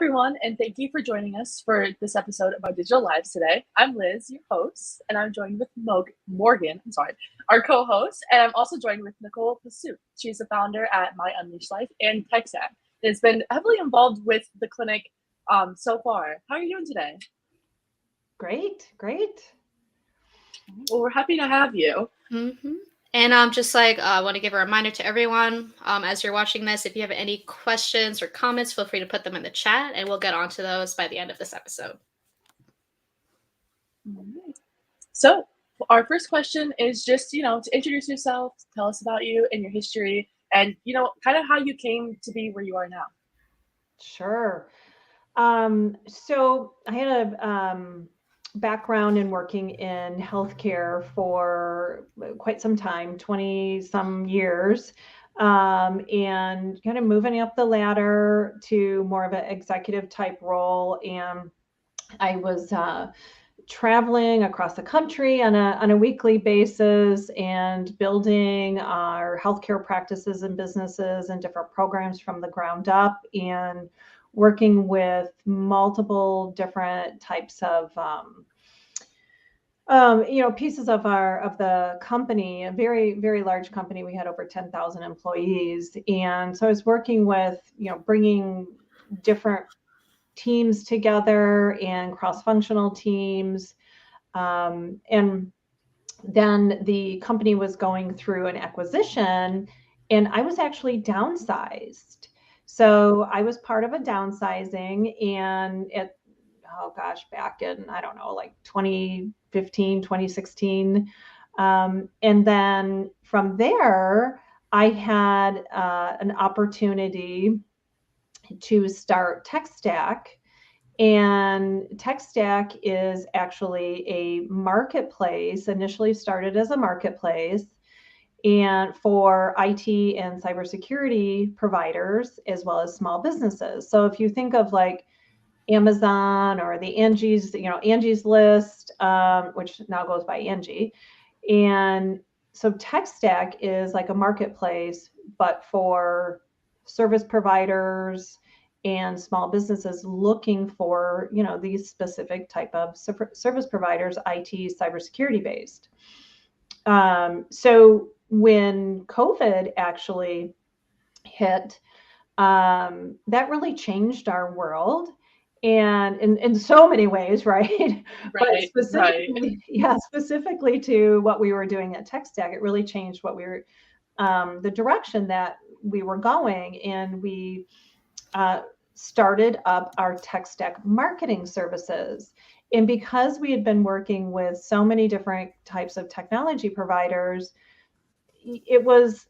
everyone, and thank you for joining us for this episode of our digital lives today. I'm Liz, your host, and I'm joined with Morgan, our co-host, and I'm also joined with Nicol Pasuit. She's the founder at My Unleashed Life and TechStack. Has been heavily involved with the clinic so far. How are you doing today? Great. Well, we're happy to have you. Mm-hmm. And I want to give a reminder to everyone as you're watching this, if you have any questions or comments, feel free to put them in the chat and we'll get onto those by the end of this episode. So our first question is just, to introduce yourself, tell us about you and your history and, kind of how you came to be where you are now. Sure. So I had a background in working in healthcare for quite some time, 20 some years, and kind of moving up the ladder to more of an executive type role. And I was traveling across the country on a weekly basis and building our healthcare practices and businesses and different programs from the ground up, and working with multiple different types of pieces of the company, a very, very large company. We had over 10,000 employees. And so I was working with, bringing different teams together and cross-functional teams. And then the company was going through an acquisition, and I was actually downsized. So I was part of a downsizing, and back in, I don't know, like 2015, 2016. And then from there, I had an opportunity to start TechStack. And TechStack is actually a marketplace, initially started as a marketplace, and for IT and cybersecurity providers, as well as small businesses. So if you think of like Amazon or the Angie's List, which now goes by Angie. And so TechStack is like a marketplace, but for service providers and small businesses looking for, these specific type of service providers, IT, cybersecurity based. So when COVID actually hit, that really changed our world, and in so many ways, right? But specifically to what we were doing at TechStack, it really changed what we were, the direction that we were going, and we started up our TechStack marketing services. And because we had been working with so many different types of technology providers, it was,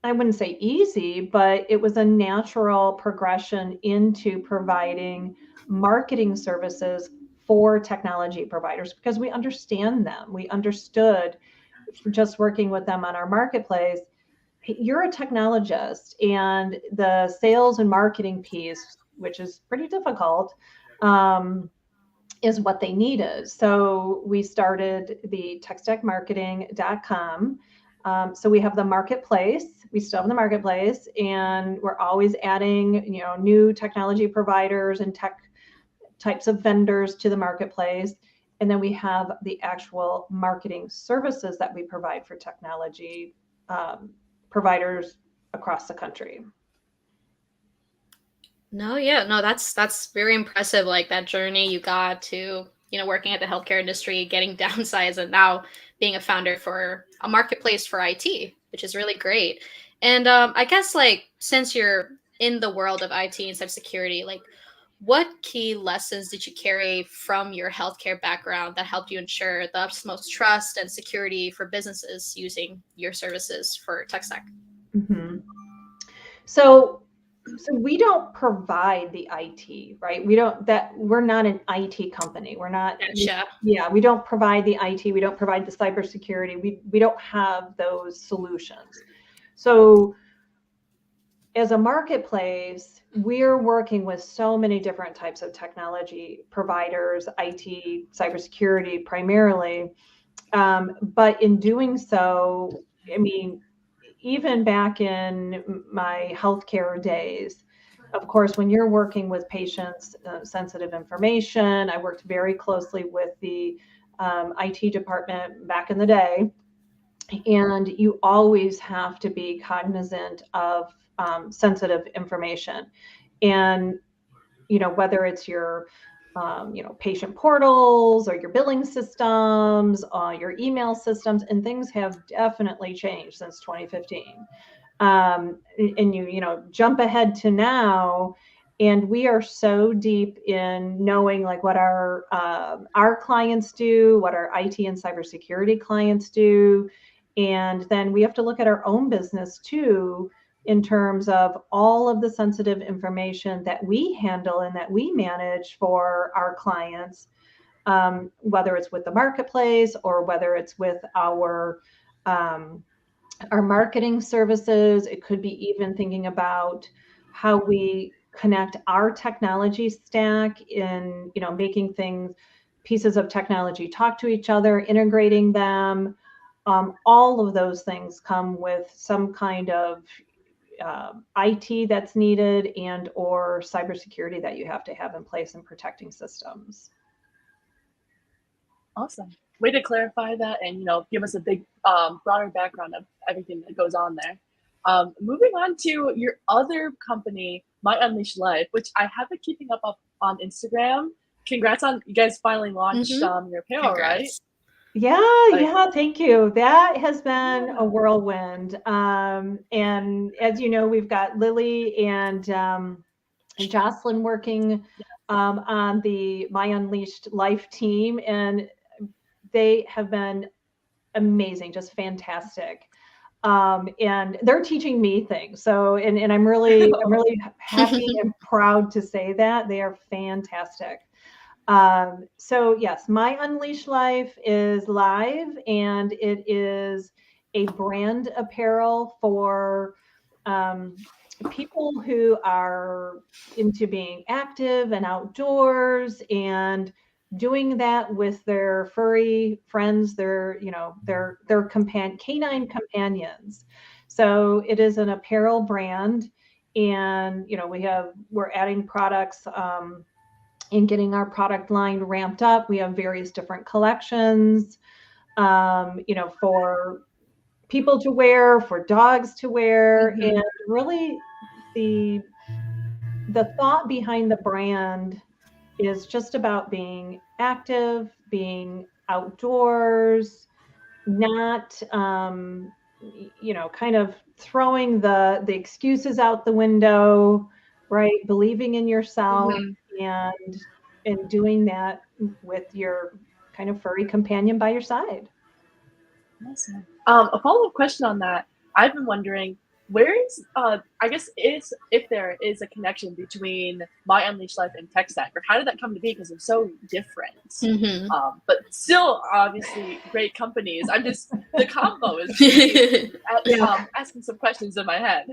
I wouldn't say easy, but it was a natural progression into providing marketing services for technology providers, because we understand them. We understood just working with them on our marketplace. You're a technologist, and the sales and marketing piece, which is pretty difficult, is what they needed. So we started the techstackmarketing.com. So we have the marketplace. We still have the marketplace, and we're always adding, new technology providers and tech types of vendors to the marketplace. And then we have the actual marketing services that we provide for technology providers across the country. That's very impressive. Like that journey you got to, working at the healthcare industry, getting downsized, and now being a founder for a marketplace for IT, which is really great. And I guess since you're in the world of IT and cybersecurity, what key lessons did you carry from your healthcare background that helped you ensure the utmost trust and security for businesses using your services for TechStack? Mm-hmm. So we don't provide the IT, right? We're not an IT company. We're not. Gotcha. We don't provide the IT. We don't provide the cybersecurity. We don't have those solutions. So as a marketplace, we're working with so many different types of technology providers, IT, cybersecurity primarily. But in doing so, I mean, even back in my healthcare days, of course, when you're working with patients' sensitive information, I worked very closely with the IT department back in the day. And you always have to be cognizant of sensitive information. And, whether it's your patient portals or your billing systems, your email systems, and things have definitely changed since 2015. And you jump ahead to now, and we are so deep in knowing like what our clients do, what our IT and cybersecurity clients do, and then we have to look at our own business too, in terms of all of the sensitive information that we handle and that we manage for our clients, whether it's with the marketplace or whether it's with our marketing services. It could be even thinking about how we connect our technology stack in, making pieces of technology talk to each other, integrating them. All of those things come with some kind of IT that's needed and or cybersecurity that you have to have in place in protecting systems. Awesome. Way to clarify that and, give us a big, broader background of everything that goes on there. Moving on to your other company, My Unleashed Life, which I have been keeping up on Instagram. Congrats on you guys finally launched your apparel, Congrats. right? Yeah, thank you. That has been a whirlwind. And as you know, we've got Lily and Jocelyn working on the My Unleashed Life team, and they have been amazing, just fantastic. And they're teaching me things. So, and I'm really happy and proud to say that they are fantastic. So yes, My Unleashed Life is live, and it is a brand apparel for people who are into being active and outdoors and doing that with their furry friends, their canine companions. So it is an apparel brand, and we're adding products and getting our product line ramped up. We have various different collections, for people to wear, for dogs to wear, and really the thought behind the brand is just about being active, being outdoors, not kind of throwing the excuses out the window, right? Believing in yourself and doing that with your kind of furry companion by your side. Awesome. A follow-up question on that. I've been wondering, where is I guess if there is a connection between My Unleashed Life and Tech Stack, or how did that come to be? Because they're so different, but still obviously great companies. I'm just the combo is really, asking some questions in my head.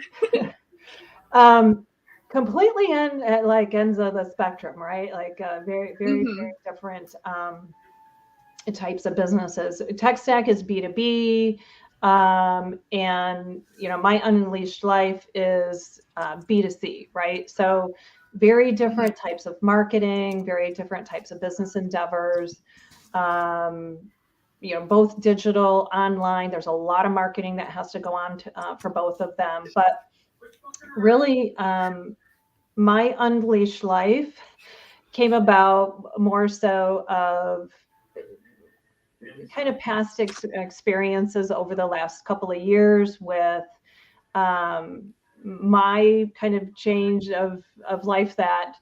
Completely at like ends of the spectrum, right? Like very very different types of businesses. Tech Stack is B2B. And My Unleashed Life is B2C, right? So very different types of marketing, very different types of business endeavors. Both digital, online. There's a lot of marketing that has to go on for both of them. But really, My Unleashed Life came about more so of kind of past experiences over the last couple of years with my kind of change of life that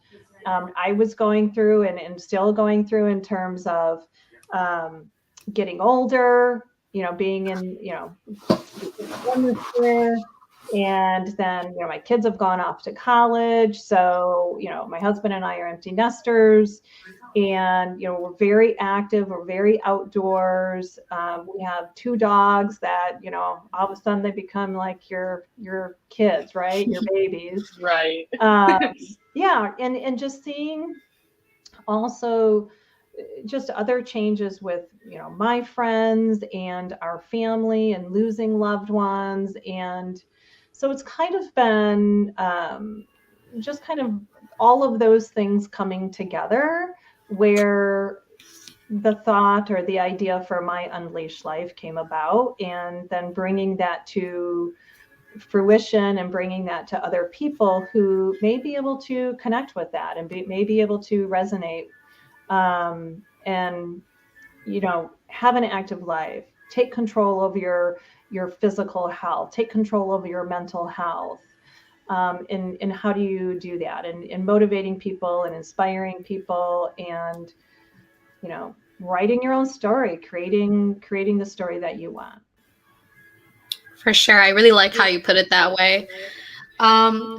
I was going through and still going through in terms of getting older, being in, and then, my kids have gone off to college. So, my husband and I are empty nesters, and, we're very active. We're very outdoors. We have 2 dogs that, all of a sudden they become like your kids, right? Your babies. Right. Yeah. And just seeing also just other changes with, my friends and our family and losing loved ones. And so it's kind of been just kind of all of those things coming together, where the thought or the idea for My Unleashed Life came about, and then bringing that to fruition and bringing that to other people who may be able to connect with that and may be able to resonate, and have an active life, take control of your physical health, take control of your mental health. And how do you do that? And motivating people and inspiring people, and writing your own story, creating the story that you want. For sure. I really like how you put it that way.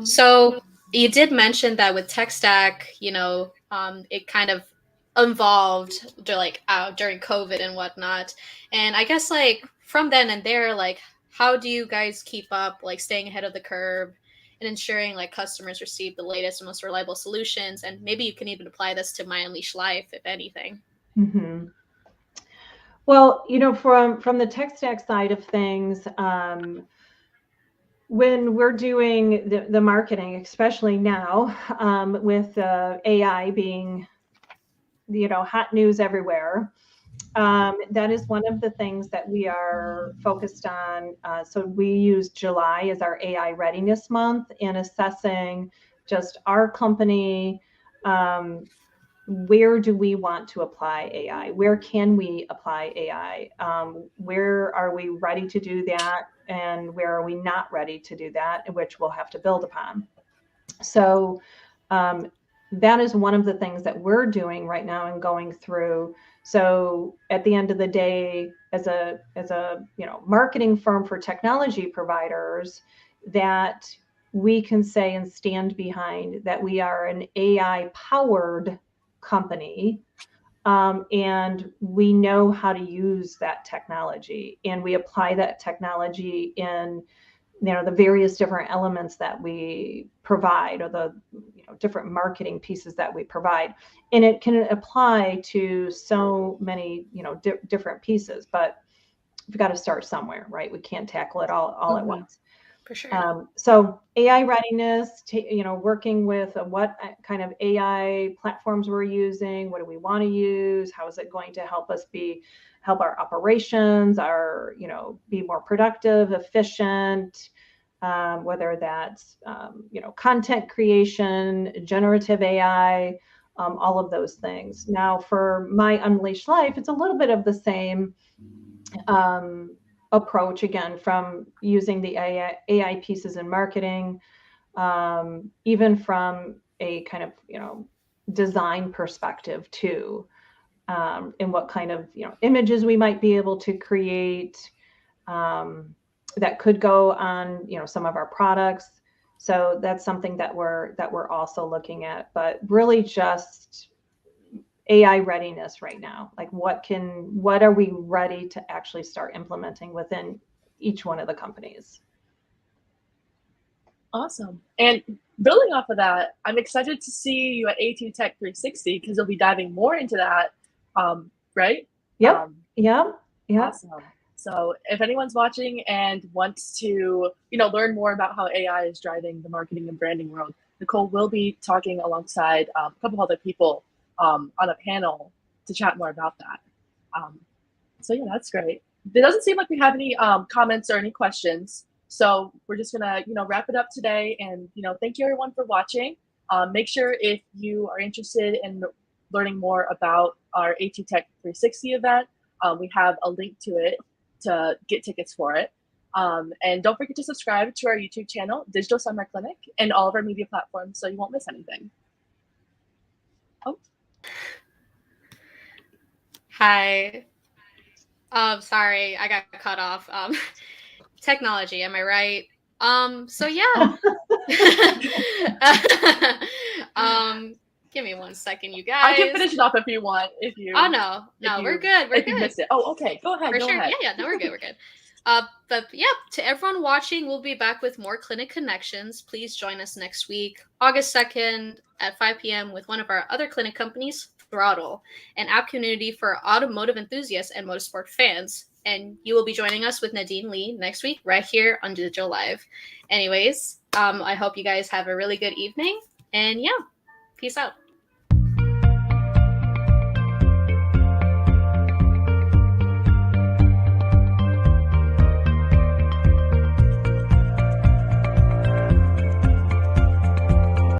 So you did mention that with tech stack, it kind of evolved during COVID and whatnot. And I guess from then and there, how do you guys keep up, staying ahead of the curve and ensuring customers receive the latest and most reliable solutions? And maybe you can even apply this to My Unleashed Life, if anything. Mm-hmm. Well, from the tech stack side of things, when we're doing the marketing, especially now, with AI being, hot news everywhere, that is one of the things that we are focused on. So we use July as our AI readiness month, and assessing just our company. Where do we want to apply AI? Where can we apply AI? Where are we ready to do that? And where are we not ready to do that, which we'll have to build upon? So that is one of the things that we're doing right now and going through. So at the end of the day, as a marketing firm for technology providers, that we can say and stand behind that we are an AI powered company, and we know how to use that technology, and we apply that technology in the various different elements that we provide, or the different marketing pieces that we provide. And it can apply to so many different pieces, but we've got to start somewhere, right? We can't tackle it all at once. For sure. So AI readiness, working with what kind of AI platforms we're using, what do we want to use, how is it going to help us help our operations, be more productive, efficient, whether that's content creation, generative AI, all of those things. Now, for My Unleashed Life, it's a little bit of the same approach, again, from using the AI pieces in marketing, even from a kind of design perspective too, and what kind of images we might be able to create that could go on some of our products. So that's something that we're also looking at, but really just AI readiness right now. What are we ready to actually start implementing within each one of the companies? Awesome. And building off of that, I'm excited to see you at AT Tech 360, because you'll be diving more into that, right? Yep. Yep. Awesome. So if anyone's watching and wants to, learn more about how AI is driving the marketing and branding world, Nicol will be talking alongside a couple other people on a panel to chat more about that. So yeah, that's great. It doesn't seem like we have any comments or any questions. So we're just gonna, wrap it up today. And, thank you everyone for watching. Make sure, if you are interested in learning more about our AT Tech 360 event, we have a link to it to get tickets for it. And don't forget to subscribe to our YouTube channel, Digital Summer Clinic, and all of our media platforms, so you won't miss anything. Oh. Hi. Sorry, I got cut off. Technology, am I right? So yeah. Give me 1 second, you guys. I can finish it off if you want. Oh no, we're good. We're good. You missed it. Oh, okay. Go ahead. For go sure. ahead. Yeah. No, we're good. We're good. But yeah, to everyone watching, we'll be back with more Clinic Connections. Please join us next week, August 2nd at 5 p.m. with one of our other clinic companies, Throttle, an app community for automotive enthusiasts and motorsport fans. and you will be joining us with Nadine Lee next week right here on Digital Live. Anyways, I hope you guys have a really good evening, and yeah, peace out.